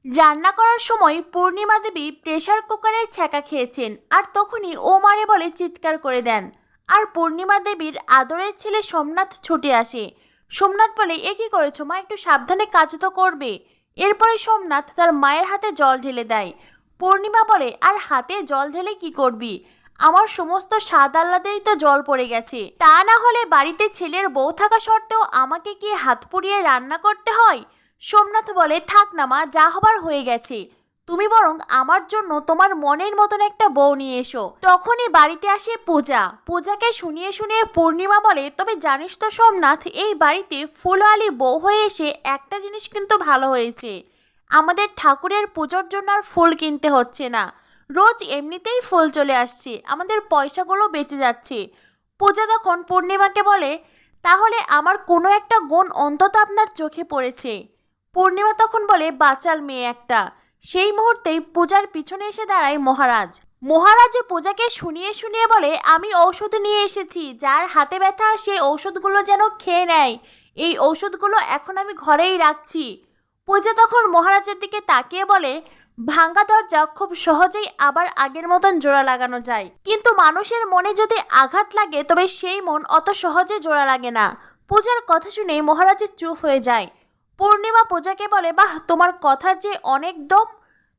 রান্না করার সময় পূর্ণিমা দেবী প্রেসার কুকারের ছ্যাঁকা খেয়েছেন আর তখনই ও মারে বলে চিৎকার করে দেন। আর পূর্ণিমা দেবীর আদরের ছেলে সোমনাথ ছুটে আসে। সোমনাথ বলে, এ কি করেছো মা, একটু সাবধানে কাজ তো করবে। এরপরে সোমনাথ তার মায়ের হাতে জল ঢেলে দেয়। পূর্ণিমা বলে, আর হাতে জল ঢেলে কি করবি, আমার সমস্ত স্বাদ আহ্লাদেই তো জল পড়ে গেছে, তা না হলে বাড়িতে ছেলের বউ থাকা সত্ত্বেও আমাকে কি হাত পুড়িয়ে রান্না করতে হয়। সোমনাথ বলে, থাক না মা, যা হবার হয়ে গেছে, তুমি বরং আমার জন্য তোমার মনের মতন একটা বউ নিয়ে এসো। তখনই বাড়িতে আসে পূজা। পূজাকে শুনিয়ে শুনিয়ে পূর্ণিমা বলে, তবে জানিস তো সোমনাথ, এই বাড়িতে ফুলওয়ালি বউ হয়ে এসে একটা জিনিস কিন্তু ভালো হয়েছে, আমাদের ঠাকুরের পুজোর জন্য আর ফুল কিনতে হচ্ছে না, রোজ এমনিতেই ফুল চলে আসছে, আমাদের পয়সাগুলো বেঁচে যাচ্ছে। পূজা তখন পূর্ণিমাকে বলে, তাহলে আমার কোনো একটা গুণ অন্তত আপনার চোখে পড়েছে। পূর্ণিমা তখন বলে, বাচাল মেয়ে একটা। সেই মুহূর্তেই পূজার পিছনে এসে দাঁড়ায় মহারাজ। মহারাজ পূজাকে শুনিয়ে শুনিয়ে বলে, আমি ঔষধ নিয়ে এসেছি, যার হাতে ব্যথা সে ঔষধগুলো যেন খেয়ে নেয়, এই ঔষধগুলো এখন আমি ঘরেই রাখছি। পূজা তখন মহারাজের দিকে তাকিয়ে বলে, ভাঙ্গা দরজা খুব সহজেই আবার আগের মতন জোড়া লাগানো যায়, কিন্তু মানুষের মনে যদি আঘাত লাগে তবে সেই মন অত সহজে জোড়া লাগে না। পূজার কথা শুনে মহারাজের চুপ হয়ে যায়। পূর্ণিমা পূজাকে বলে, বাহ, তোমার কথার যে অনেক দম,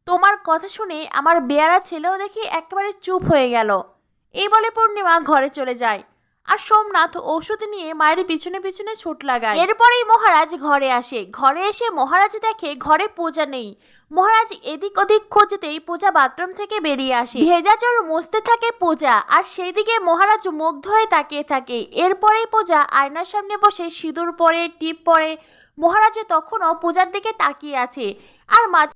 তোমার কথা শুনে আমার বেয়ারা ছেলেও দেখি একেবারে চুপ হয়ে গেল। এই বলে পূর্ণিমা ঘরে চলে যায় আর সোমনাথ ওষুধ নিয়ে মায়ের পিছনে পিছনে ছুট লাগায়। এরপরেই মহারাজ ঘরে আসে। ঘরে এসে মহারাজ দেখে ঘরে পূজা নেই। মহারাজ এদিক ওদিক খুঁজতেই পূজা বাথরুম থেকে বেরিয়ে আসে। ভেজা চুল মুছতে থাকে পূজা, আর সেই দিকে মহারাজ মুগ্ধ হয়ে তাকিয়ে থাকে। এরপরেই পূজা আয়নার সামনে বসে সিঁদুর পরে, টিপ পরে। মহারাজ তখনও পূজার দিকে তাকিয়ে আছে। আর মাঝে